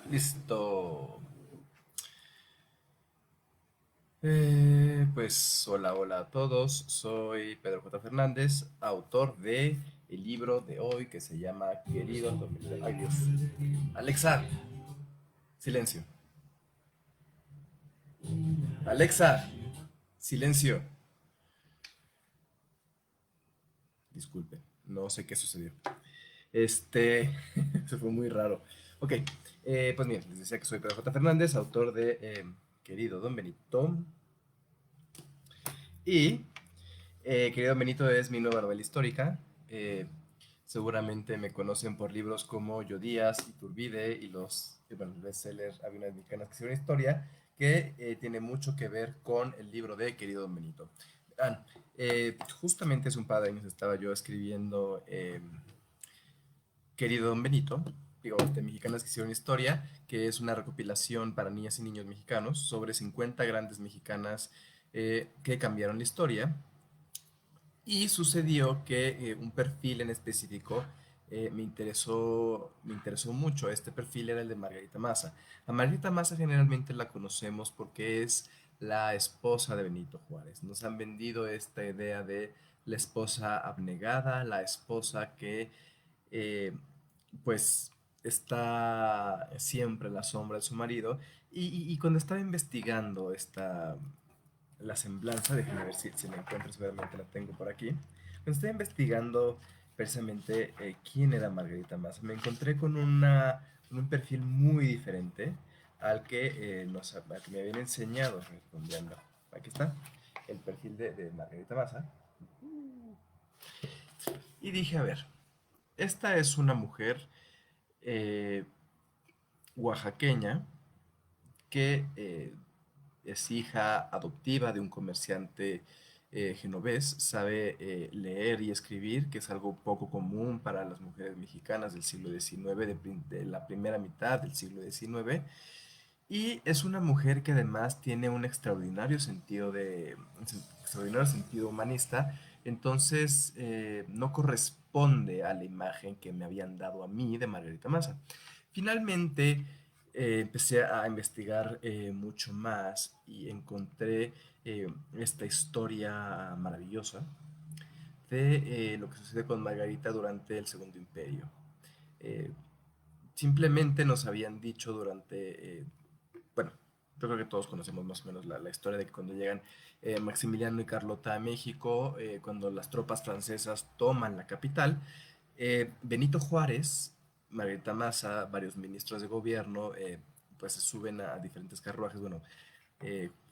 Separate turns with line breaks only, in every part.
Listo. Pues hola, hola a todos. Soy Pedro J. Fernández, autor de el libro de hoy que se llama Querido Domingo. Ay Dios. Alexa, silencio. Alexa, silencio. Disculpe, no sé qué sucedió. Se fue muy raro. Ok, pues miren, les decía que soy Pedro J. Fernández, autor de Querido Don Benito. Y Querido Benito es mi nueva novela histórica. Eh, Seguramente me conocen por libros como Yo Díaz, Iturbide y los bueno, bestsellers Aviones Mexicanas que hicieron historia, que tiene mucho que ver con el libro de Querido Don Benito. Verán, justamente hace un par de años estaba yo escribiendo Querido Don Benito, digo, de Mexicanas que hicieron historia, que es una recopilación para niñas y niños mexicanos sobre 50 grandes mexicanas que cambiaron la historia. Y sucedió que un perfil en específico me interesó mucho. Este perfil era el de Margarita Maza. A Margarita Maza generalmente la conocemos porque es la esposa de Benito Juárez. Nos han vendido esta idea de la esposa abnegada, la esposa que eh, pues está siempre en la sombra de su marido. Y cuando estaba investigando la semblanza, déjenme ver si la encuentro, seguramente la tengo por aquí. Cuando estaba investigando precisamente quién era Margarita Maza, me encontré con un perfil muy diferente al que me habían enseñado. Respondiendo. Aquí está, el perfil de Margarita Maza. Y dije, a ver, esta es una mujer eh, oaxaqueña que es hija adoptiva de un comerciante genovés, sabe leer y escribir, que es algo poco común para las mujeres mexicanas del siglo XIX, de la primera mitad del siglo XIX, y es una mujer que además tiene un extraordinario sentido humanista. Entonces no corresponde a la imagen que me habían dado a mí de Margarita Maza. Finalmente empecé a investigar mucho más y encontré esta historia maravillosa de lo que sucede con Margarita durante el Segundo Imperio. Eh, Simplemente nos habían dicho bueno, yo creo que todos conocemos más o menos la historia de que cuando llegan Maximiliano y Carlota a México, cuando las tropas francesas toman la capital, Benito Juárez, Margarita Maza, varios ministros de gobierno, pues se suben a diferentes carruajes. Bueno,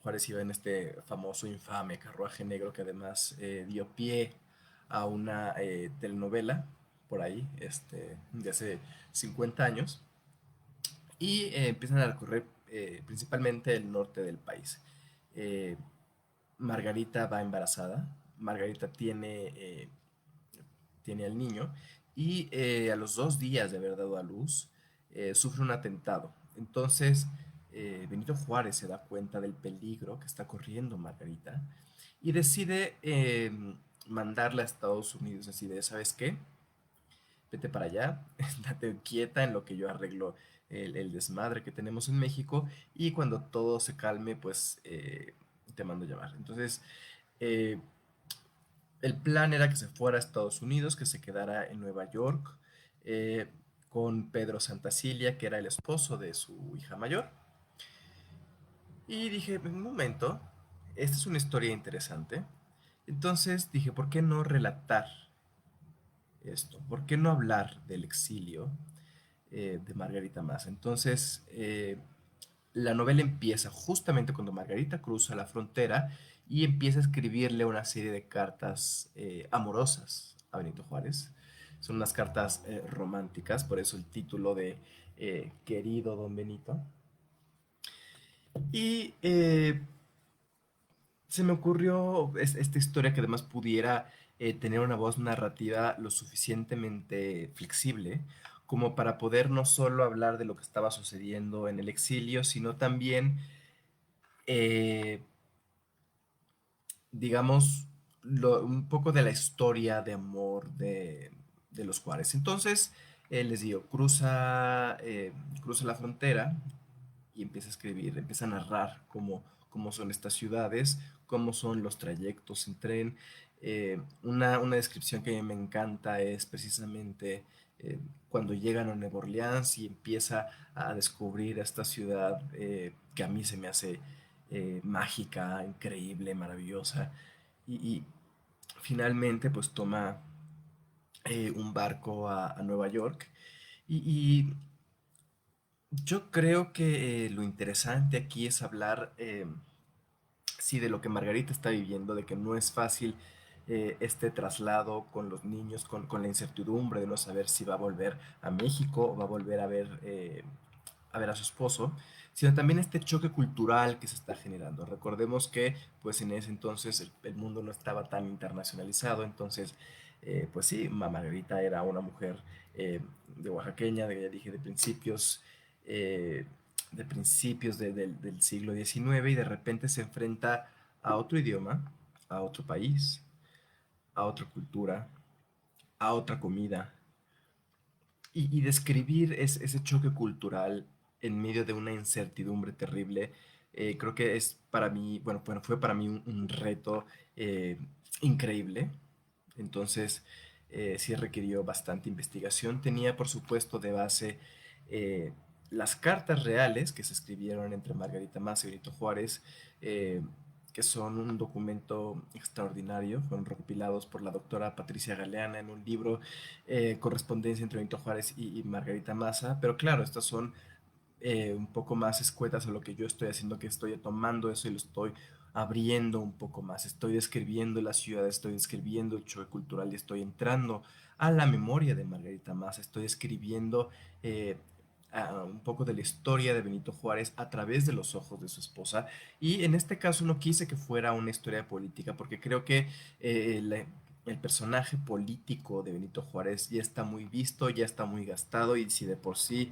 Juárez iba en este famoso, infame carruaje negro que además dio pie a una telenovela por ahí, de hace 50 años, y empiezan a recorrer principalmente el norte del país. Eh, Margarita va embarazada, Margarita tiene al niño y a los 2 días de haber dado a luz sufre un atentado. Entonces Benito Juárez se da cuenta del peligro que está corriendo Margarita y decide mandarla a Estados Unidos, así de, ¿sabes qué? Vete para allá, date quieta en lo que yo arreglo el desmadre que tenemos en México y cuando todo se calme, pues te mando a llamar. Entonces, eh, el plan era que se fuera a Estados Unidos, que se quedara en Nueva York eh, con Pedro Santacilia, que era el esposo de su hija mayor. Y dije, en un momento, esta es una historia interesante. Entonces dije, ¿por qué no relatar esto? ¿Por qué no hablar del exilio de Margarita Maza? Entonces, la novela empieza justamente cuando Margarita cruza la frontera y empieza a escribirle una serie de cartas amorosas a Benito Juárez. Son unas cartas románticas, por eso el título de Querido Don Benito. Y se me ocurrió esta historia que además pudiera tener una voz narrativa lo suficientemente flexible como para poder no solo hablar de lo que estaba sucediendo en el exilio, sino también eh, digamos, un poco de la historia de amor de los Juárez. Entonces, les digo, cruza la frontera y empieza a escribir, empieza a narrar cómo son estas ciudades, cómo son los trayectos en tren. Una descripción que a mí me encanta es precisamente cuando llegan a Nueva Orleans y empieza a descubrir esta ciudad que a mí se me hace mágica, increíble, maravillosa. Y finalmente pues toma un barco a Nueva York. Y yo creo que lo interesante aquí es hablar, sí, de lo que Margarita está viviendo, de que no es fácil este traslado con los niños, con la incertidumbre de no saber si va a volver a México o va a volver a ver a su esposo, sino también este choque cultural que se está generando. Recordemos que pues en ese entonces el mundo no estaba tan internacionalizado, entonces pues sí, Margarita era una mujer de oaxaqueña, ya dije, eh, de principios del siglo XIX y de repente se enfrenta a otro idioma, a otro país, a otra cultura, a otra comida, y describir ese choque cultural en medio de una incertidumbre terrible, creo que es para mí, bueno, fue para mí un reto eh, increíble. Entonces, sí requirió bastante investigación. Tenía, por supuesto, de base eh, las cartas reales que se escribieron entre Margarita Maza y Benito Juárez, eh, que son un documento extraordinario. Fueron recopilados por la doctora Patricia Galeana en un libro, correspondencia entre Benito Juárez y Margarita Maza. Pero claro, estas son un poco más escuetas a lo que yo estoy haciendo, que estoy tomando eso y lo estoy abriendo un poco más. Estoy describiendo la ciudad, estoy describiendo el choque cultural y estoy entrando a la memoria de Margarita Maza, estoy escribiendo un poco de la historia de Benito Juárez a través de los ojos de su esposa. Y en este caso no quise que fuera una historia política, porque creo que el personaje político de Benito Juárez ya está muy visto, ya está muy gastado, y si de por sí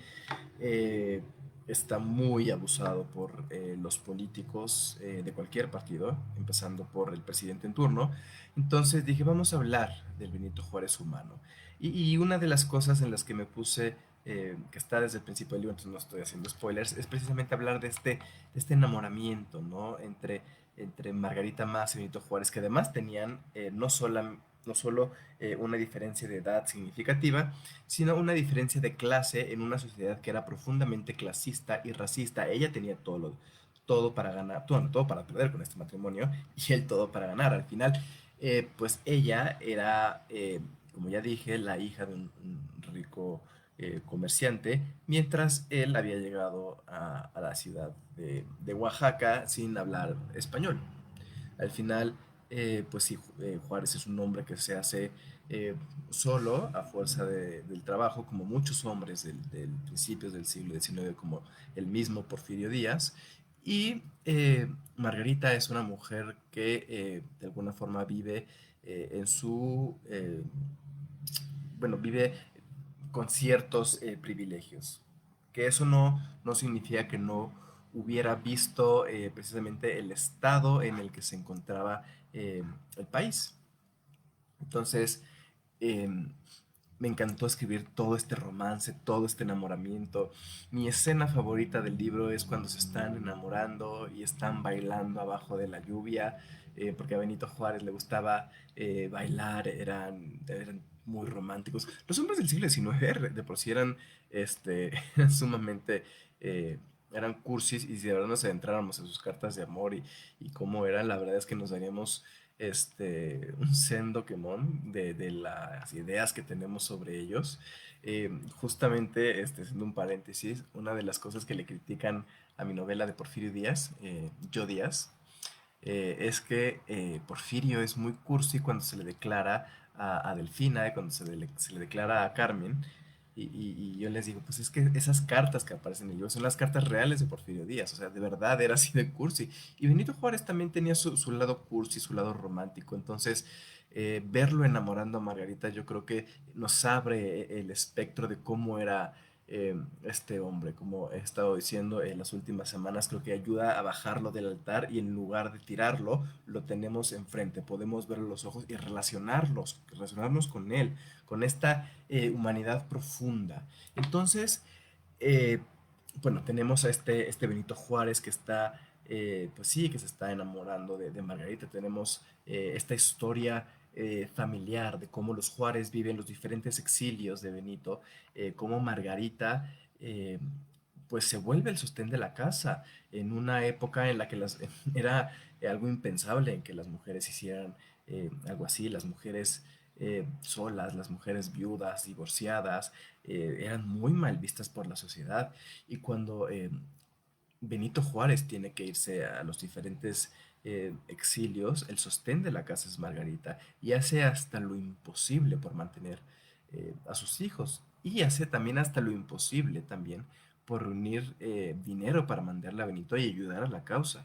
eh, está muy abusado por los políticos de cualquier partido, empezando por el presidente en turno. Entonces dije, vamos a hablar del Benito Juárez humano. Y una de las cosas en las que me puse, que está desde el principio del libro, entonces no estoy haciendo spoilers, es precisamente hablar de este enamoramiento, ¿no? Entre Margarita Más y Benito Juárez, que además tenían no solo una diferencia de edad significativa, sino una diferencia de clase en una sociedad que era profundamente clasista y racista. Ella tenía todo para ganar, todo para perder con este matrimonio y él todo para ganar. Al final, pues ella era, como ya dije, la hija de un rico comerciante, mientras él había llegado a la ciudad de Oaxaca sin hablar español. Al final, pues sí, Juárez es un hombre que se hace eh, solo a fuerza del trabajo, como muchos hombres del principios del siglo XIX, como el mismo Porfirio Díaz. Y Margarita es una mujer que de alguna forma vive bueno, vive con ciertos privilegios. Que eso no significa que no hubiera visto precisamente el estado en el que se encontraba el país. Entonces, eh, me encantó escribir todo este romance, todo este enamoramiento. Mi escena favorita del libro es cuando se están enamorando y están bailando abajo de la lluvia, porque a Benito Juárez le gustaba bailar, eran muy románticos. Los hombres del siglo XIX de por sí eran sumamente... eran cursis, y si de verdad nos adentráramos en sus cartas de amor y cómo eran, la verdad es que nos daríamos un sendo quemón de las ideas que tenemos sobre ellos. Justamente, haciendo un paréntesis, una de las cosas que le critican a mi novela de Porfirio Díaz, Yo Díaz, es que Porfirio es muy cursi cuando se le declara a Delfina, y cuando se le declara a Carmen. Y yo les digo, pues es que esas cartas que aparecen en el libro son las cartas reales de Porfirio Díaz, o sea, de verdad era así de cursi. Y Benito Juárez también tenía su lado cursi, su lado romántico. Entonces, verlo enamorando a Margarita, yo creo que nos abre el espectro de cómo era. este hombre, como he estado diciendo en las últimas semanas, creo que ayuda a bajarlo del altar y en lugar de tirarlo, lo tenemos enfrente, podemos verlo a los ojos y relacionarnos con él, con esta humanidad profunda. Entonces, eh, bueno, tenemos a este Benito Juárez que está, pues sí, que se está enamorando de Margarita. Tenemos esta historia familiar de cómo los Juárez viven los diferentes exilios de Benito, cómo Margarita, pues se vuelve el sostén de la casa en una época en la que era algo impensable en que las mujeres hicieran algo así, las mujeres solas, las mujeres viudas, divorciadas, eran muy mal vistas por la sociedad. Y cuando Benito Juárez tiene que irse a los diferentes exilios, el sostén de la casa es Margarita y hace hasta lo imposible por mantener a sus hijos y hace también hasta lo imposible también por reunir dinero para mandarle a Benito y ayudar a la causa.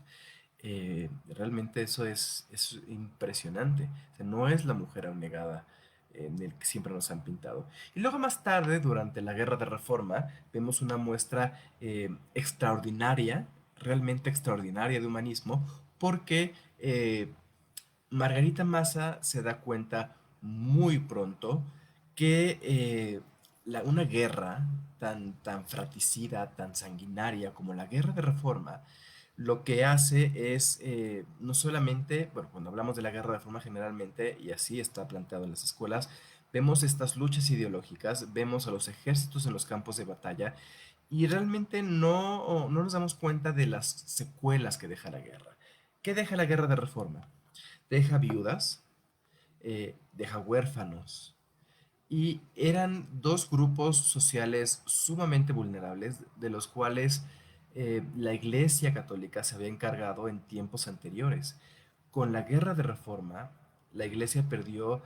Realmente eso es impresionante. O sea, no es la mujer abnegada en el que siempre nos han pintado. Y luego más tarde, durante la Guerra de Reforma, vemos una muestra extraordinaria, realmente extraordinaria de humanismo, porque Margarita Massa se da cuenta muy pronto que una guerra tan fratricida, tan sanguinaria como la Guerra de Reforma, lo que hace es no solamente, bueno, cuando hablamos de la Guerra de Reforma generalmente, y así está planteado en las escuelas, vemos estas luchas ideológicas, vemos a los ejércitos en los campos de batalla y realmente no nos damos cuenta de las secuelas que deja la guerra. ¿Qué deja la Guerra de Reforma? Deja viudas, deja huérfanos. Y eran dos grupos sociales sumamente vulnerables, de los cuales la Iglesia Católica se había encargado en tiempos anteriores. Con la Guerra de Reforma, la Iglesia perdió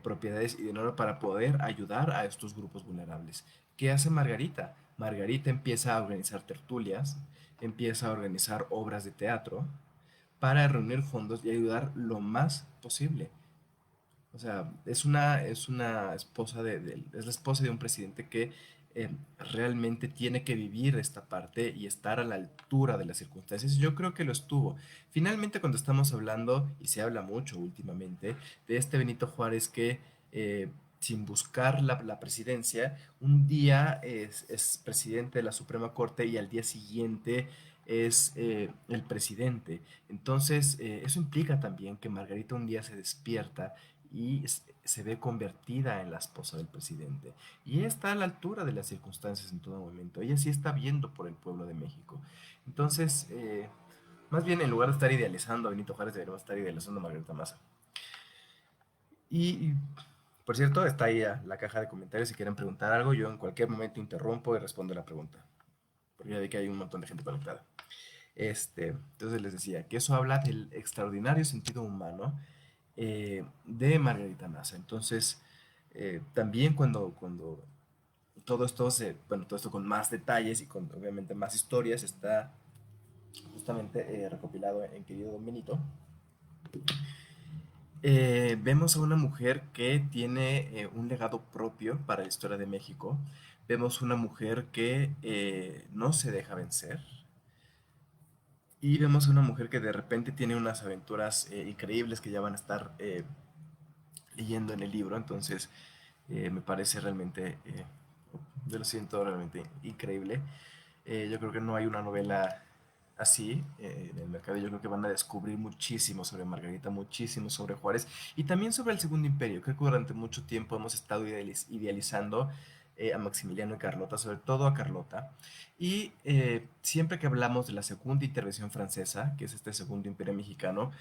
propiedades y dinero para poder ayudar a estos grupos vulnerables. ¿Qué hace Margarita? Margarita empieza a organizar tertulias, empieza a organizar obras de teatro para reunir fondos y ayudar lo más posible. O sea, es una esposa es la esposa de un presidente que realmente tiene que vivir esta parte y estar a la altura de las circunstancias. Yo creo que lo estuvo. Finalmente, cuando estamos hablando, y se habla mucho últimamente, de este Benito Juárez que sin buscar la presidencia, un día es presidente de la Suprema Corte y al día siguiente es el presidente. Entonces, eso implica también que Margarita un día se despierta y se ve convertida en la esposa del presidente. Y ella está a la altura de las circunstancias en todo momento. Ella sí está viendo por el pueblo de México. Entonces, más bien en lugar de estar idealizando a Benito Juárez, deberíamos estar idealizando a Margarita Massa. Y, por cierto, está ahí la caja de comentarios si quieren preguntar algo. Yo en cualquier momento interrumpo y respondo la pregunta. Porque ya vi que hay un montón de gente conectada. Entonces les decía que eso habla del extraordinario sentido humano de Margarita Massa. Entonces, también cuando todo esto bueno, todo esto con más detalles y con obviamente más historias está justamente recopilado en Querido Don Benito, vemos a una mujer que tiene un legado propio para la historia de México. Vemos una mujer que no se deja vencer. Y vemos a una mujer que de repente tiene unas aventuras increíbles que ya van a estar leyendo en el libro. Entonces, me parece realmente, yo lo siento realmente increíble. Yo creo que no hay una novela así en el mercado. Yo creo que van a descubrir muchísimo sobre Margarita, muchísimo sobre Juárez y también sobre el Segundo Imperio. Creo que durante mucho tiempo hemos estado idealizando a Maximiliano y Carlota, sobre todo a Carlota. Y siempre que hablamos de la Segunda Intervención Francesa, que es este Segundo Imperio Mexicano,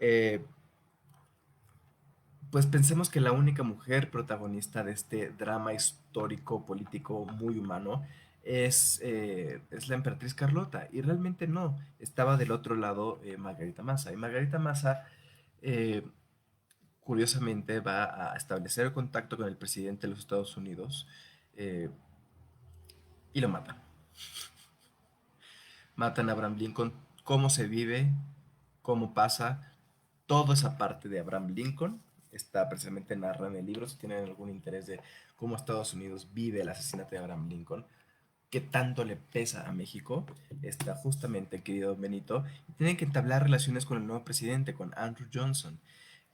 eh, pues pensemos que la única mujer protagonista de este drama histórico, político, muy humano, es la emperatriz Carlota. Y realmente no, estaba del otro lado Margarita Massa. Y Margarita Massa, eh, curiosamente, va a establecer contacto con el presidente de los Estados Unidos eh, y lo matan. Matan a Abraham Lincoln. ¿Cómo se vive? ¿Cómo pasa? Toda esa parte de Abraham Lincoln está precisamente narra en el libro, si tienen algún interés de cómo Estados Unidos vive el asesinato de Abraham Lincoln, qué tanto le pesa a México, está justamente el querido Benito, y tienen que entablar relaciones con el nuevo presidente, con Andrew Johnson.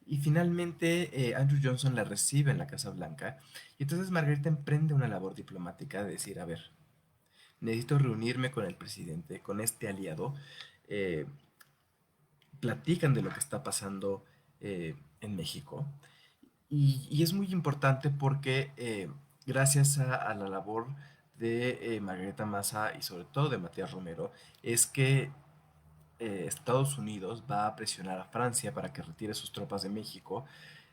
Y finalmente Andrew Johnson la recibe en la Casa Blanca, y entonces Margarita emprende una labor diplomática de decir, a ver, necesito reunirme con el presidente, con este aliado, eh, platican de lo que está pasando en México. Y es muy importante porque gracias a la labor de Margarita Massa y sobre todo de Matías Romero, es que Estados Unidos va a presionar a Francia para que retire sus tropas de México,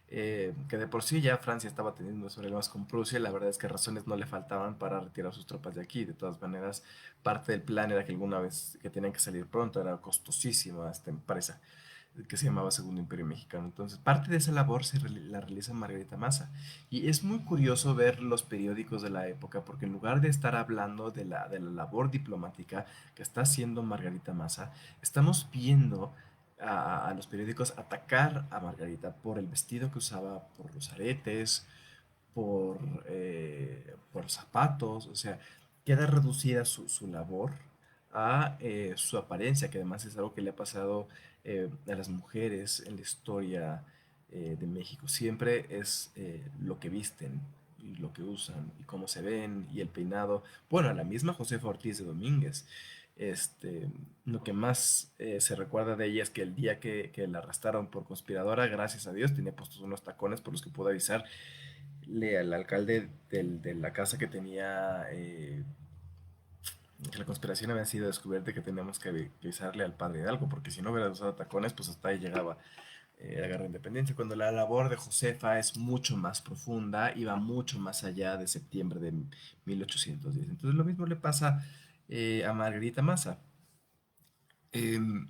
que de por sí ya Francia estaba teniendo problemas con Prusia, la verdad es que razones no le faltaban para retirar sus tropas de aquí. De todas maneras, parte del plan era que alguna vez que tenían que salir pronto, era costosísima esta empresa que se llamaba Segundo Imperio Mexicano. Entonces, parte de esa labor la realiza Margarita Massa. Y es muy curioso ver los periódicos de la época, porque en lugar de estar hablando de la labor diplomática que está haciendo Margarita Massa, estamos viendo a los periódicos atacar a Margarita por el vestido que usaba, por los aretes, por zapatos, o sea, queda reducida su labor a su apariencia, que además es algo que le ha pasado a las mujeres en la historia de México. Siempre es lo que visten y lo que usan y cómo se ven y el peinado. Bueno, a la misma Josefa Ortiz de Domínguez. Este, lo que más se recuerda de ella es que el día que la arrestaron por conspiradora, gracias a Dios, tenía puestos unos tacones por los que pudo avisar al alcalde de la casa que tenía, que la conspiración había sido descubierta, que teníamos que avisarle al padre de algo, porque si no hubiera usado tacones, pues hasta ahí llegaba la guerra de independencia, cuando la labor de Josefa es mucho más profunda y va mucho más allá de septiembre de 1810. Entonces lo mismo le pasa a Margarita Massa. Em,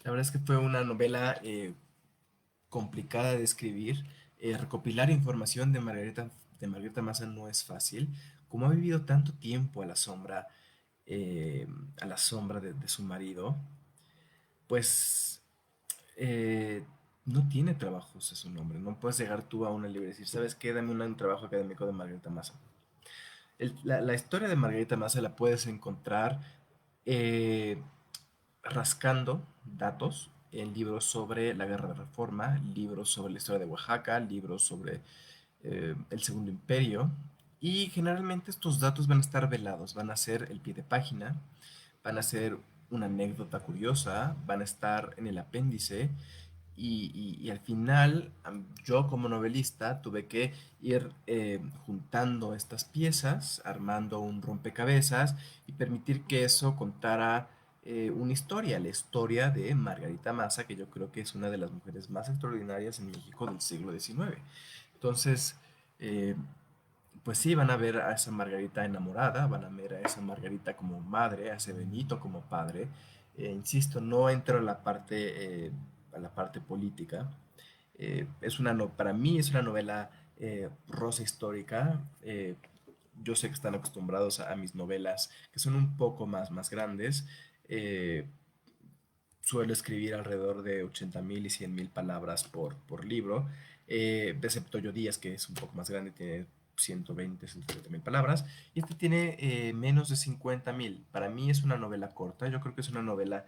la verdad es que fue una novela complicada de escribir. Recopilar información de Margarita Massa no es fácil. Como ha vivido tanto tiempo eh, a la sombra de su marido, pues eh, no tiene trabajos a su nombre. No puedes llegar tú a una librería y decir, ¿sabes qué? Dame un trabajo académico de Margarita Massa. La historia de Margarita Massa la puedes encontrar eh, rascando datos en libros sobre la Guerra de Reforma, libros sobre la historia de Oaxaca, libros sobre el Segundo Imperio. Y generalmente estos datos van a estar velados, van a ser el pie de página, van a ser una anécdota curiosa, van a estar en el apéndice y al final yo como novelista tuve que ir juntando estas piezas, armando un rompecabezas y permitir que eso contara una historia, la historia de Margarita Massa, que yo creo que es una de las mujeres más extraordinarias en México del siglo XIX. Entonces, eh, pues sí, van a ver a esa Margarita enamorada, van a ver a esa Margarita como madre, a ese Benito como padre. Insisto, no entro a la parte política. Para mí es una novela rosa histórica. Yo sé que están acostumbrados a mis novelas que son un poco más grandes. Eh, Suelo escribir alrededor de 80,000 y 100,000 palabras por libro, excepto Yo Díaz, que es un poco más grande, tiene 120, 130,000 palabras, y este tiene menos de 50,000. Para mí es una novela corta, yo creo que es una novela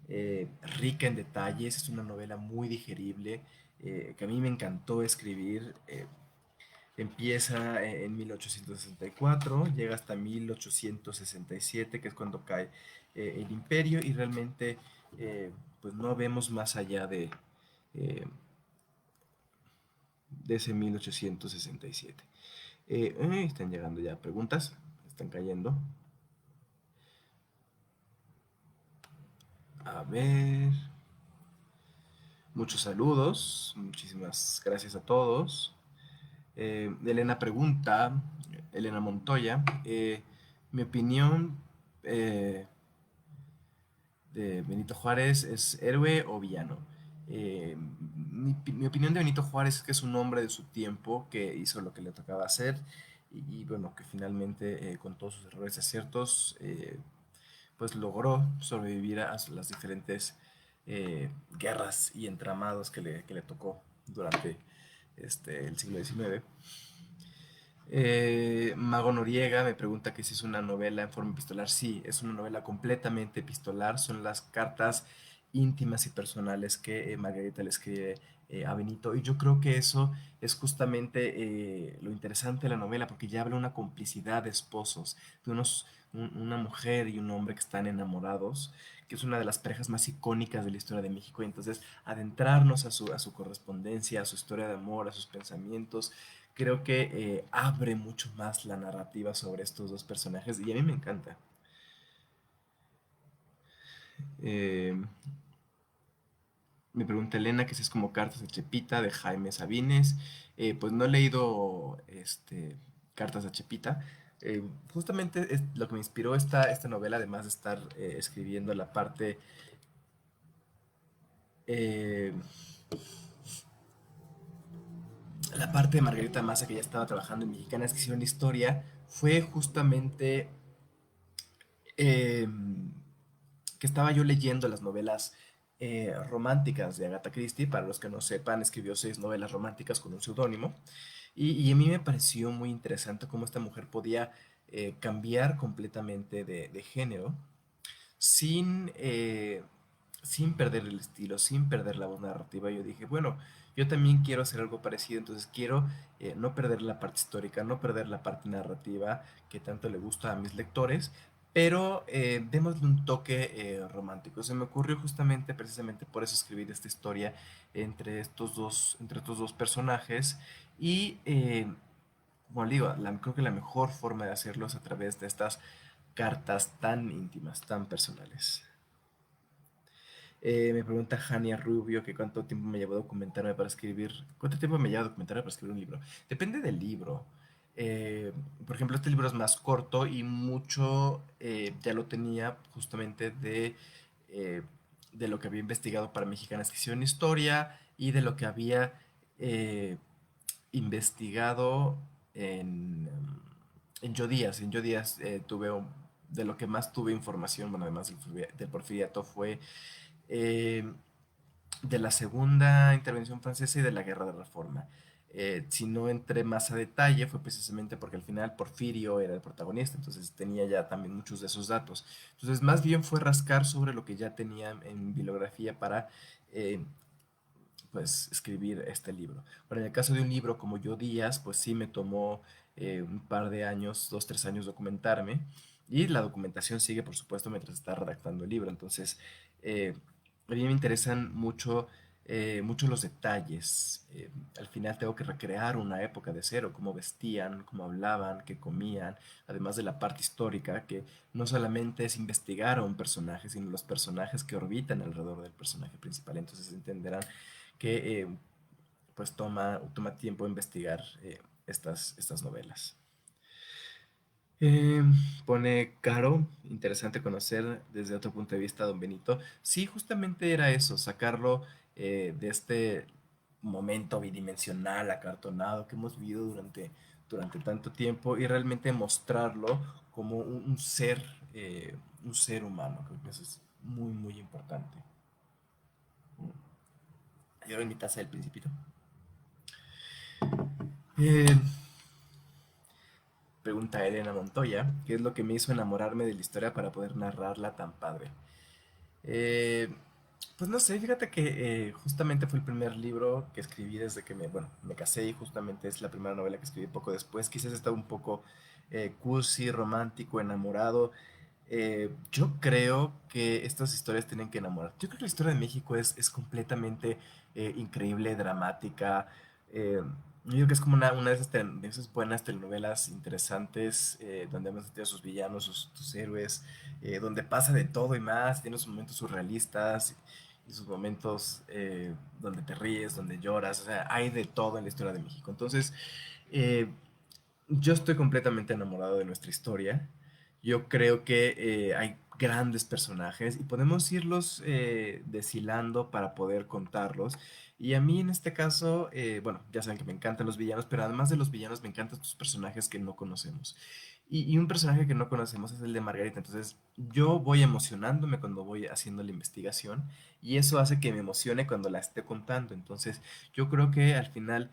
rica en detalles, es una novela muy digerible, que a mí me encantó escribir. Empieza en 1864, llega hasta 1867, que es cuando cae el imperio, y realmente pues no vemos más allá eh, de ese 1867. Están llegando ya preguntas, están cayendo. A ver, muchos saludos, muchísimas gracias a todos. Elena pregunta, Elena Montoya, mi opinión eh, de Benito Juárez, ¿es héroe o villano? Mi opinión de Benito Juárez es que es un hombre de su tiempo que hizo lo que le tocaba hacer y bueno, que finalmente con todos sus errores y aciertos, pues logró sobrevivir a las diferentes guerras y entramados que le tocó durante el siglo XIX. Mago Noriega me pregunta que si es una novela en forma epistolar. Sí, es una novela completamente epistolar. Son las cartas íntimas y personales que Margarita le escribe a Benito. Y yo creo que eso es justamente lo interesante de la novela, porque ya habla una complicidad de esposos, de una mujer y un hombre que están enamorados, que es una de las parejas más icónicas de la historia de México. Y entonces adentrarnos a su correspondencia, a su historia de amor, a sus pensamientos, creo que abre mucho más la narrativa sobre estos dos personajes y a mí me encanta. Eh, Me pregunta Elena que si es como Cartas de Chepita de Jaime Sabines. Pues no he leído Cartas de Chepita. Justamente es lo que me inspiró esta novela, además de estar escribiendo eh, la parte de Margarita Massa que ya estaba trabajando en Mexicanas que hicieron historia, fue justamente eh, que estaba yo leyendo las novelas románticas de Agatha Christie. Para los que no sepan, escribió 6 novelas románticas con un seudónimo. Y a mí me pareció muy interesante cómo esta mujer podía cambiar completamente de género sin, sin perder el estilo, sin perder la voz narrativa. Yo dije, bueno, yo también quiero hacer algo parecido, entonces quiero no perder la parte histórica, no perder la parte narrativa que tanto le gusta a mis lectores, pero démosle un toque romántico. Se me ocurrió justamente, precisamente por eso escribir esta historia entre estos dos personajes y como le digo, creo que la mejor forma de hacerlo es a través de estas cartas tan íntimas, tan personales. Me pregunta Jania Rubio que cuánto tiempo me llevó a documentarme para escribir. ¿Cuánto tiempo me lleva a documentarme para escribir un libro? Depende del libro. Por ejemplo, este libro es más corto y mucho ya lo tenía justamente eh, de lo que había investigado para Mexicanas que hicieron historia y de lo que había eh, investigado en Yo Díaz. En Yo Díaz de lo que más tuve información, bueno, además del Porfiriato, fue eh, de la Segunda Intervención Francesa y de la Guerra de Reforma. Si no entré más a detalle fue precisamente porque al final Porfirio era el protagonista, entonces tenía ya también muchos de esos datos. Entonces más bien fue rascar sobre lo que ya tenía en bibliografía para pues escribir este libro. Bueno, en el caso de un libro como Yo Díaz, pues sí me tomó un par de años, 2, 3 años documentarme y la documentación sigue, por supuesto, mientras está redactando el libro. Entonces, a mí me interesan mucho los detalles. Al final tengo que recrear una época de cero, cómo vestían, cómo hablaban, qué comían, además de la parte histórica, que no solamente es investigar a un personaje, sino los personajes que orbitan alrededor del personaje principal. Entonces entenderán que pues toma tiempo investigar estas novelas. Eh, Pone Caro, interesante conocer desde otro punto de vista a Don Benito. Sí, justamente era eso, sacarlo de este momento bidimensional, acartonado que hemos vivido durante tanto tiempo y realmente mostrarlo como un ser humano. Creo que eso es muy, muy importante. Yo en mi taza del Principito. Eh, Pregunta Elena Montoya, ¿qué es lo que me hizo enamorarme de la historia para poder narrarla tan padre? Eh, pues no sé, fíjate que justamente fue el primer libro que escribí desde que me casé y justamente es la primera novela que escribí poco después. Quizás estaba un poco cursi, romántico, enamorado. Yo creo que estas historias tienen que enamorar. Yo creo que la historia de México es completamente increíble, dramática. Yo creo que es como una de esas buenas telenovelas interesantes donde hemos metido a sus villanos, sus héroes, donde pasa de todo y más. Tiene sus momentos surrealistas y sus momentos donde te ríes, donde lloras. O sea, hay de todo en la historia de México. Entonces, eh, yo estoy completamente enamorado de nuestra historia. Yo creo que hay grandes personajes y podemos irlos deshilando para poder contarlos. Y a mí en este caso, bueno, ya saben que me encantan los villanos, pero además de los villanos me encantan estos personajes que no conocemos. Y un personaje que no conocemos es el de Margarita. Entonces, yo voy emocionándome cuando voy haciendo la investigación y eso hace que me emocione cuando la esté contando. Entonces, yo creo que al final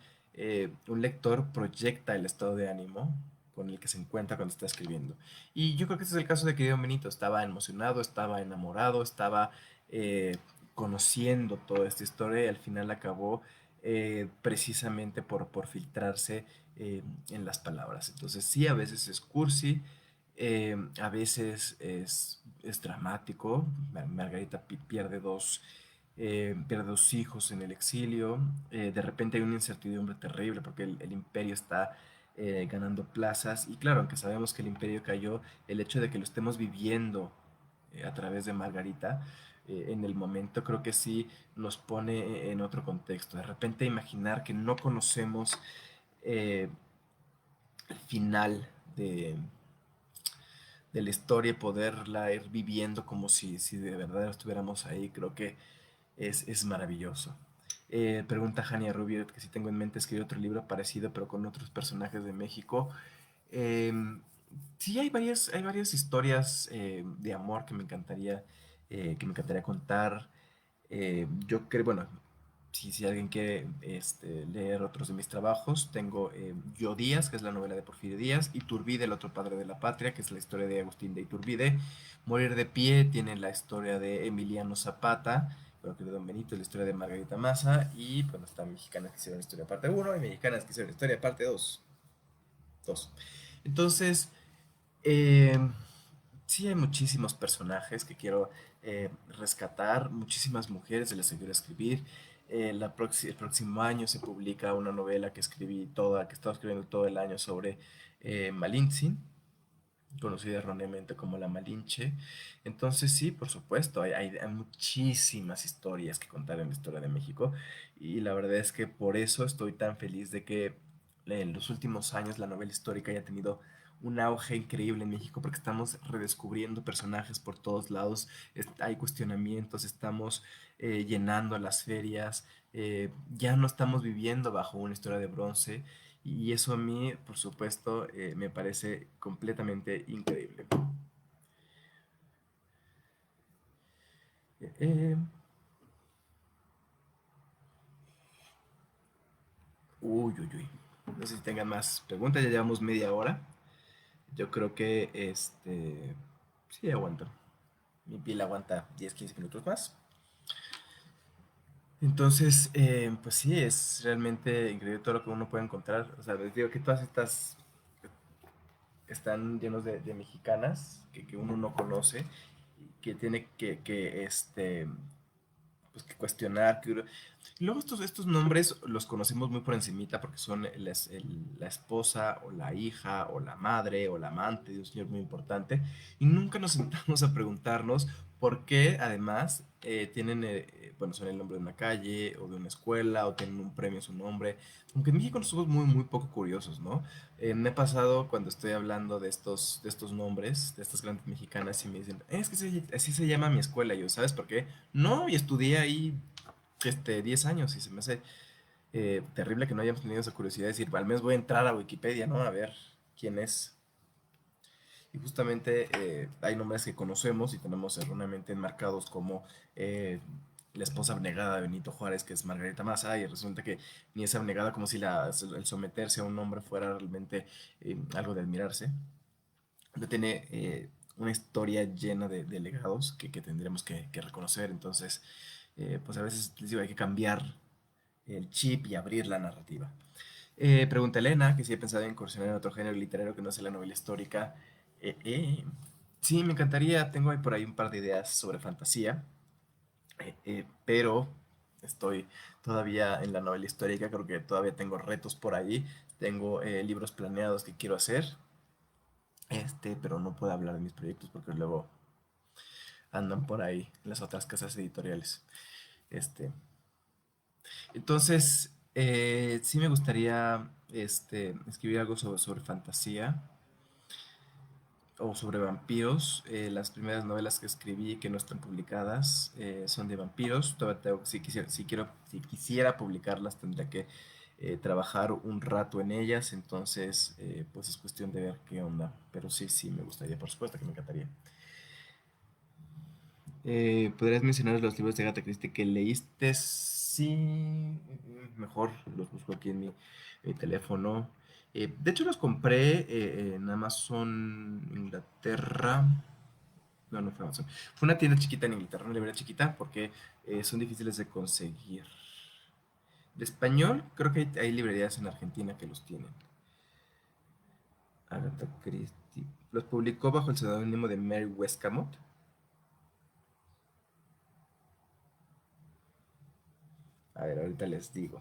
un lector proyecta el estado de ánimo con el que se encuentra cuando está escribiendo. Y yo creo que ese es el caso de querido Benito. Estaba emocionado, estaba enamorado, estaba eh, conociendo toda esta historia y al final acabó precisamente por filtrarse en las palabras. Entonces sí, a veces es cursi, a veces es dramático. Margarita pierde dos hijos en el exilio. De repente hay una incertidumbre terrible porque el imperio está ganando plazas. Y claro, aunque sabemos que el imperio cayó, el hecho de que lo estemos viviendo a través de Margarita, en el momento creo que sí nos pone en otro contexto. De repente imaginar que no conocemos eh, el final de la historia y poderla ir viviendo como si de verdad estuviéramos ahí, creo que es maravilloso. Pregunta Jania Rubio que si tengo en mente escribir otro libro parecido pero con otros personajes de México. Eh, sí, hay varias historias de amor que me encantaría contar. Yo creo, bueno, si alguien quiere leer otros de mis trabajos, tengo Yo Díaz, que es la novela de Porfirio Díaz, Iturbide, el otro padre de la patria, que es la historia de Agustín de Iturbide. Morir de pie tiene la historia de Emiliano Zapata, bueno, que de Don Benito, la historia de Margarita Maza, y bueno, están Mexicanas que hicieron historia parte uno y Mexicanas que hicieron historia parte dos. Entonces, eh, sí hay muchísimos personajes que quiero rescatar, muchísimas mujeres de las que quiero escribir. El próximo año se publica una novela que escribí toda, que estaba escribiendo todo el año sobre Malintzin, conocida erróneamente como la Malinche. Entonces sí, por supuesto, hay muchísimas historias que contar en la historia de México y la verdad es que por eso estoy tan feliz de que en los últimos años la novela histórica haya tenido un auge increíble en México porque estamos redescubriendo personajes por todos lados, hay cuestionamientos, estamos llenando las ferias, ya no estamos viviendo bajo una historia de bronce y eso a mí, por supuesto, me parece completamente increíble. Eh, uy. No sé si tengan más preguntas, ya llevamos media hora. Yo creo que sí aguanto. Mi piel aguanta 10 15 minutos más. Entonces, pues sí, es realmente increíble todo lo que uno puede encontrar. O sea, les digo que todas estas están llenos de mexicanas que uno no conoce, que tiene pues, que cuestionar. Y luego estos nombres los conocemos muy por encimita porque son la esposa o la hija o la madre o la amante de un señor muy importante y nunca nos sentamos a preguntarnos por qué además tienen, bueno, son el nombre de una calle o de una escuela o tienen un premio a su nombre. Aunque en México somos muy poco curiosos, ¿no? Me ha pasado cuando estoy hablando de estos nombres, de estas grandes mexicanas y me dicen, es que así se llama mi escuela. Y yo, ¿sabes por qué? No, y estudié ahí 10 años y se me hace terrible que no hayamos tenido esa curiosidad de decir, al menos voy a entrar a Wikipedia, ¿no? A ver quién es. Y justamente hay nombres que conocemos y tenemos erróneamente enmarcados como la esposa abnegada de Benito Juárez, que es Margarita Maza, y resulta que ni es abnegada como si el someterse a un hombre fuera realmente algo de admirarse. Tiene una historia llena de legados que tendremos que reconocer. Entonces, pues a veces les digo, hay que cambiar el chip y abrir la narrativa. Pregunta Elena, que si he pensado en incursionar en otro género literario que no sea la novela histórica. Eh, eh, sí, me encantaría, tengo ahí por ahí un par de ideas sobre fantasía, pero estoy todavía en la novela histórica, creo que todavía tengo retos por ahí, tengo libros planeados que quiero hacer, pero no puedo hablar de mis proyectos porque luego andan por ahí en las otras casas editoriales. Este, entonces, sí me gustaría escribir algo sobre fantasía o sobre vampiros. Las primeras novelas que escribí que no están publicadas son de vampiros. Si quisiera publicarlas tendría que trabajar un rato en ellas, entonces pues es cuestión de ver qué onda. Pero sí, sí, me gustaría, por supuesto que me encantaría. ¿Podrías mencionar los libros de Agatha Christie que leíste? Sí, mejor los busco aquí en mi teléfono. De hecho, los compré en Amazon Inglaterra. No, no fue Amazon. Fue una tienda chiquita en Inglaterra, una librería chiquita, porque son difíciles de conseguir. De español, creo que hay librerías en Argentina que los tienen. Agatha Christie. Los publicó bajo el seudónimo de Mary Westcott. A ver, ahorita les digo.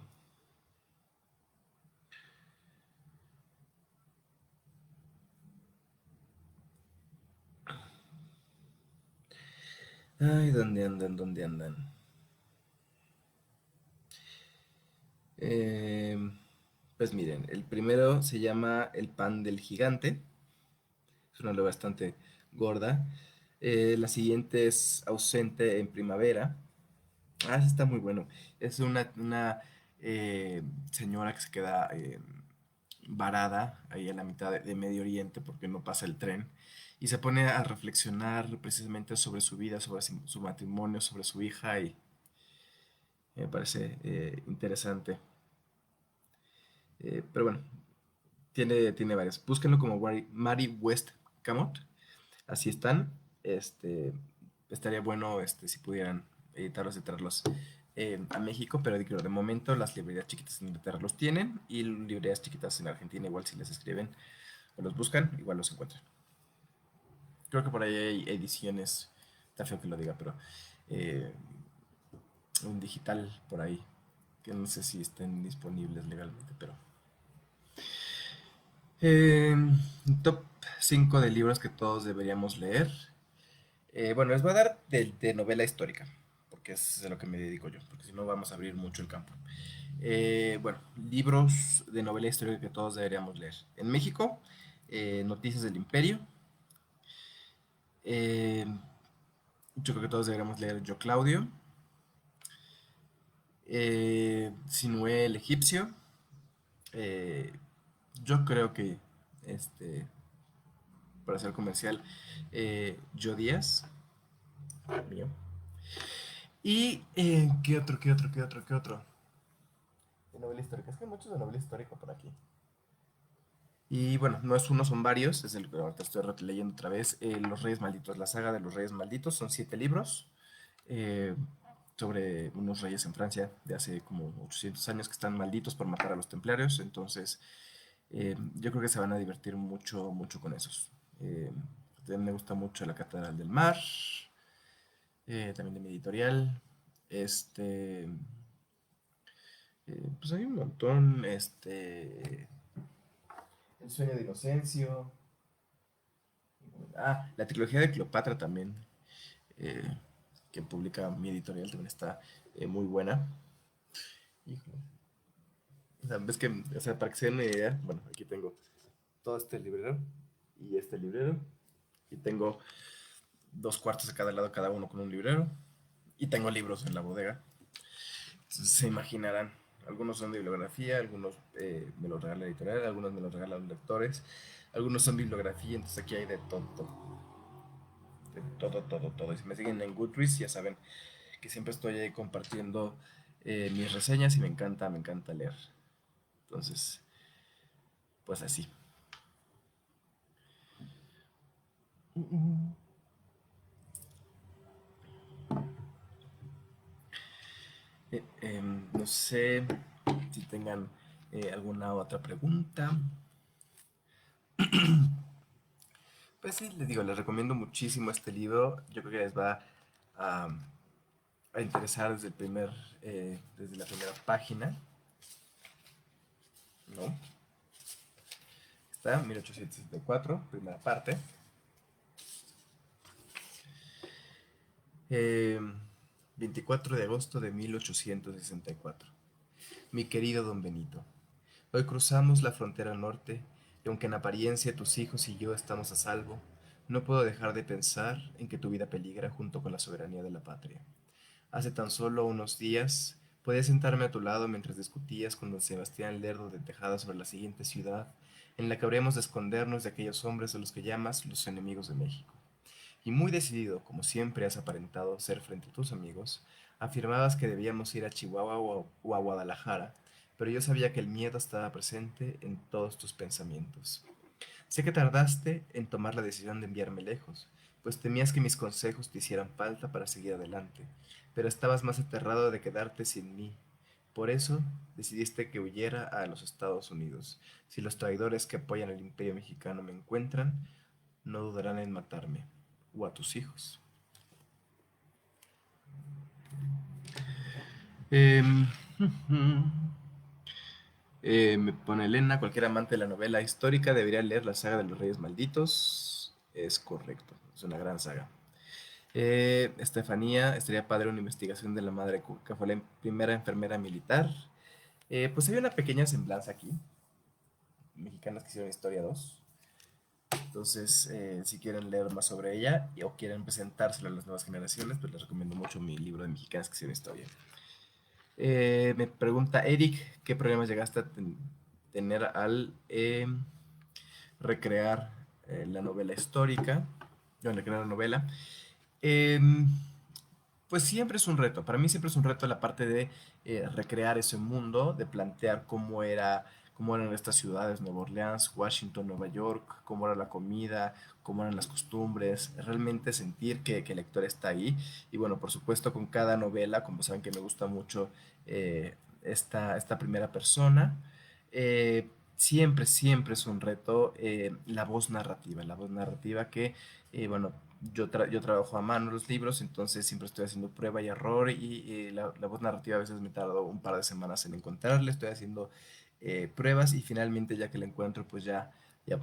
Ay, ¿dónde andan? ¿Dónde andan? Eh, pues miren, el primero se llama El pan del gigante. Es una novela bastante gorda. La siguiente es Ausente en primavera. Ah, ese está muy bueno. Es una señora que se queda varada ahí a la mitad de Medio Oriente porque no pasa el tren y se pone a reflexionar precisamente sobre su vida, sobre su matrimonio, sobre su hija y me parece interesante. Pero bueno, tiene varias. Búsquenlo como Mary West Camot. Así están. Estaría bueno si pudieran editarlos y traerlos a México, pero digo, de momento las librerías chiquitas en Inglaterra los tienen y librerías chiquitas en Argentina igual si les escriben o los buscan, igual los encuentran. Creo que por ahí hay ediciones, está feo que lo diga, pero eh, un digital por ahí, que no sé si estén disponibles legalmente, pero Eh, top 5 de libros que todos deberíamos leer. Bueno, les voy a dar de novela histórica, porque es de lo que me dedico yo, porque si no vamos a abrir mucho el campo. Bueno, libros de novela histórica que todos deberíamos leer. En México, Noticias del Imperio. Eh, yo creo que todos deberíamos leer Yo Claudio. Sinué el Egipcio. Eh, yo creo que, este, para hacer comercial, Yo Díaz, mío. Y, ¿qué otro, qué otro, qué otro, qué otro? De novela histórica. Es que hay muchos de novela histórica por aquí. Y bueno, no es uno, son varios. Es el que ahorita estoy leyendo otra vez. Los Reyes Malditos. La saga de los Reyes Malditos. Son 7 libros. eh, sobre unos reyes en Francia de hace como 800 años que están malditos por matar a los templarios. Entonces, yo creo que se van a divertir mucho, mucho con esos. Eh, También me gusta mucho La Catedral del Mar. También de mi editorial. Este. Pues hay un montón, El sueño de Inocencio, la trilogía de Cleopatra también, eh, que publica mi editorial, también está muy buena. Híjole. O sea, ves que, o sea, para que se den una idea, bueno, aquí tengo todo este librero y este librero, y tengo 2 cuartos de cada lado, cada uno con un librero, y tengo libros en la bodega. Entonces, se imaginarán, algunos son de bibliografía, algunos me los regala la editorial, algunos me los regalan los lectores, algunos son bibliografía, entonces aquí hay de todo, de todo, todo, todo. Y si me siguen en Goodreads, ya saben que siempre estoy ahí compartiendo mis reseñas y me encanta leer. Entonces, pues así. No sé si tengan alguna otra pregunta. Pues sí, les digo, les recomiendo muchísimo este libro. Yo creo que les va a, a interesar desde la primera página, ¿no? Está 1864, primera parte. Eh, 24 de agosto de 1864. Mi querido don Benito, hoy cruzamos la frontera norte y aunque en apariencia tus hijos y yo estamos a salvo, no puedo dejar de pensar en que tu vida peligra junto con la soberanía de la patria. Hace tan solo unos días Podía sentarme a tu lado mientras discutías con don Sebastián Lerdo de Tejada sobre la siguiente ciudad, en la que habríamos de escondernos de aquellos hombres a los que llamas los enemigos de México. Y muy decidido, como siempre has aparentado ser frente a tus amigos, afirmabas que debíamos ir a Chihuahua o a Guadalajara, pero yo sabía que el miedo estaba presente en todos tus pensamientos. Sé que tardaste en tomar la decisión de enviarme lejos, pues temías que mis consejos te hicieran falta para seguir adelante, pero estabas más aterrado de quedarte sin mí. Por eso decidiste que huyera a los Estados Unidos. Si los traidores que apoyan al imperio mexicano me encuentran, no dudarán en matarme, o a tus hijos. Em, Me pone Elena, cualquier amante de la novela histórica debería leer la saga de los Reyes Malditos. Es correcto, es una gran saga. Estefanía, estaría padre una investigación de la madre que fue la primera enfermera militar. Pues hay una pequeña semblanza aquí. Mexicanas que hicieron Historia 2. Entonces, si quieren leer más sobre ella o quieren presentárselo a las nuevas generaciones, pues les recomiendo mucho mi libro de Mexicanas que hicieron Historia. Me pregunta Eric, ¿qué problemas llegaste a tener al recrear la novela histórica? Yo recrear la novela. Em, Pues siempre es un reto. Para mí siempre es un reto la parte de recrear ese mundo, de plantear cómo eran estas ciudades, Nueva Orleans, Washington, Nueva York, cómo era la comida, cómo eran las costumbres, realmente sentir que el lector está ahí. Y bueno, por supuesto, con cada novela, como saben que me gusta mucho esta primera persona, siempre es un reto la voz narrativa que, bueno, yo trabajo a mano los libros, entonces siempre estoy haciendo prueba y error y la voz narrativa a veces me tardo un par de semanas en encontrarla, estoy haciendo pruebas y finalmente ya que la encuentro pues ya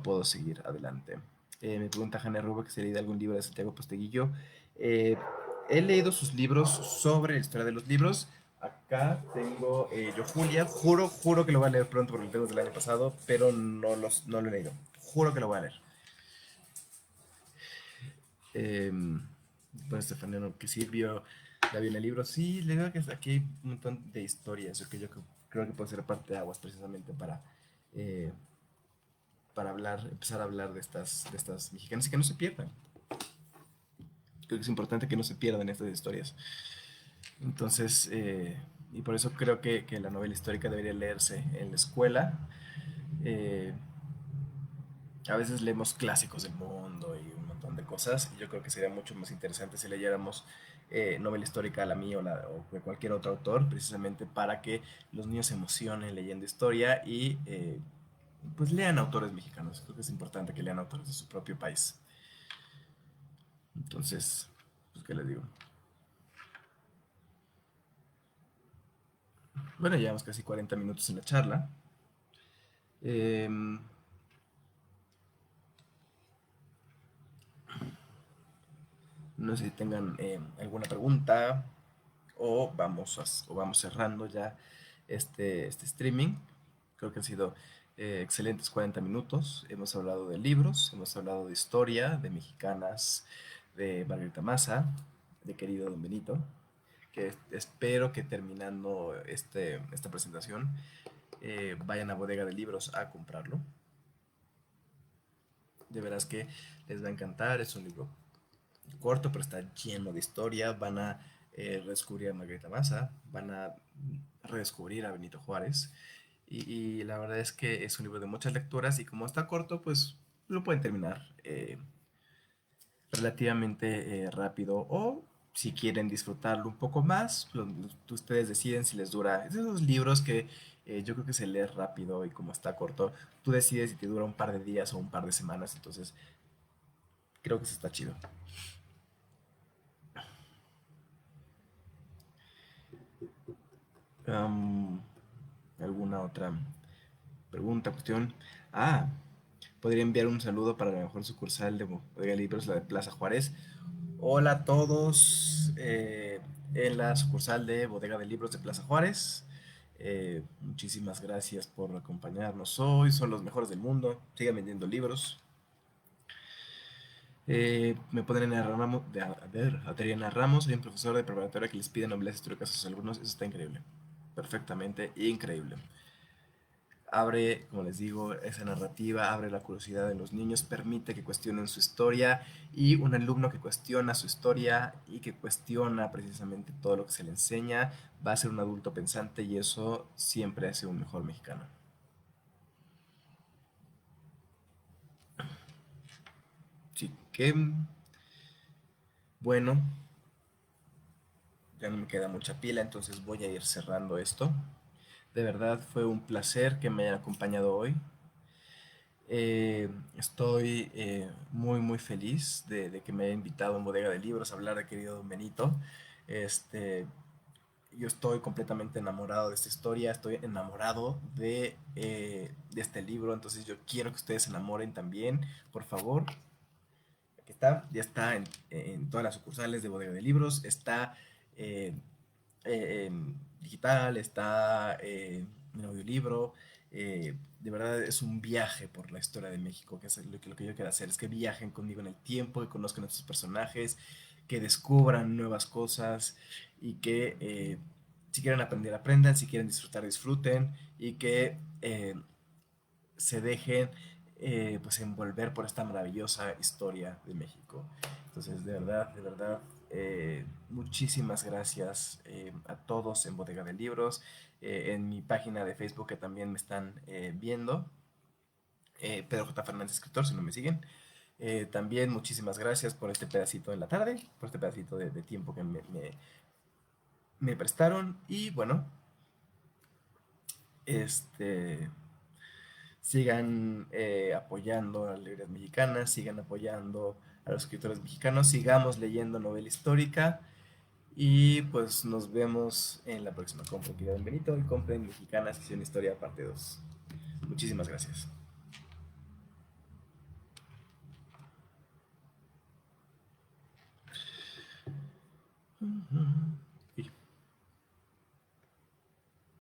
puedo seguir adelante. Me pregunta Jane Rubio que si he leído algún libro de Santiago Posteguillo. Eh, He leído sus libros sobre la historia de los libros. Acá tengo Yo Julia, juro que lo voy a leer pronto porque lo tengo desde el año pasado, pero no lo he leído. Juro que lo voy a leer. Pues Estefanía, no, que sí la vio en el libro. Sí, le digo que aquí hay un montón de historias, que yo creo que puede ser parte de aguas precisamente eh, para empezar a hablar de estas mexicanas y que no se pierdan. Creo que es importante que no se pierdan estas historias. Entonces, y por eso creo que la novela histórica debería leerse en la escuela. Eh, a veces leemos clásicos del mundo y un montón de cosas, y yo creo que sería mucho más interesante si leyéramos novela histórica a la mía o de cualquier otro autor, precisamente para que los niños se emocionen leyendo historia y pues lean autores mexicanos. Creo que es importante que lean autores de su propio país. Entonces, pues, ¿qué les digo? Bueno, llevamos casi 40 minutos en la charla. Em, no sé si tengan alguna pregunta o vamos cerrando ya este streaming. Creo que han sido excelentes 40 minutos. Hemos hablado de libros, hemos hablado de historia, de mexicanas, de Margarita Maza, de querido Don Benito, que espero que terminando esta presentación vayan a Bodega de Libros a comprarlo. De veras que les va a encantar, es un libro corto, pero está lleno de historia. Van a redescubrir a Margarita Maza, van a redescubrir a Benito Juárez. Y la verdad es que es un libro de muchas lecturas y como está corto, pues lo pueden terminar relativamente rápido o si quieren disfrutarlo un poco más, ustedes deciden si les dura. Es de esos libros que yo creo que se lee rápido y como está corto, tú decides si te dura un par de días o un par de semanas, entonces creo que eso está chido. Am, ¿Alguna otra pregunta, cuestión? Ah, podría enviar un saludo para la mejor sucursal de Bodega Libros, la de Plaza Juárez. Hola a todos en la sucursal de Bodega de Libros de Plaza Juárez. Muchísimas gracias por acompañarnos hoy. Son los mejores del mundo. Sigan vendiendo libros. Me ponen en Ramos, Adriana Ramos. Soy un profesor de preparatoria que les pide novelas históricas a sus alumnos. Eso está increíble. perfectamente, increíble. Abre, como les digo, esa narrativa, abre la curiosidad de los niños, permite que cuestionen su historia y un alumno que cuestiona su historia y que cuestiona precisamente todo lo que se le enseña va a ser un adulto pensante y eso siempre hace un mejor mexicano. Así que, bueno, ya no me queda mucha pila, entonces voy a ir cerrando esto. De verdad fue un placer que me hayan acompañado hoy. Estoy muy feliz de que me haya invitado en Bodega de Libros a hablar de querido Don Benito. Este, yo estoy completamente enamorado de esta historia, estoy enamorado de este libro, entonces yo quiero que ustedes se enamoren también, por favor. Aquí está, ya está en todas las sucursales de Bodega de Libros, está eh, digital, está en audiolibro. De verdad es un viaje por la historia de México, que es lo que yo quiero hacer, es que viajen conmigo en el tiempo, que conozcan a estos personajes, que descubran nuevas cosas y que si quieren aprender, aprendan, si quieren disfrutar, disfruten y que se dejen pues envolver por esta maravillosa historia de México. Entonces, de verdad, muchísimas gracias a todos en Bodega de Libros, en mi página de Facebook que también me están viendo, Pedro J. Fernández Escritor, si no me siguen. También muchísimas gracias por este pedacito de la tarde, por este pedacito de tiempo que me prestaron. Y bueno, este, sigan apoyando a las librerías mexicanas, sigan apoyando a los escritores mexicanos, sigamos leyendo novela histórica y pues nos vemos en la próxima. Compren Querido Benito y compren Mexicanas, Sección Historia, parte 2. Muchísimas gracias.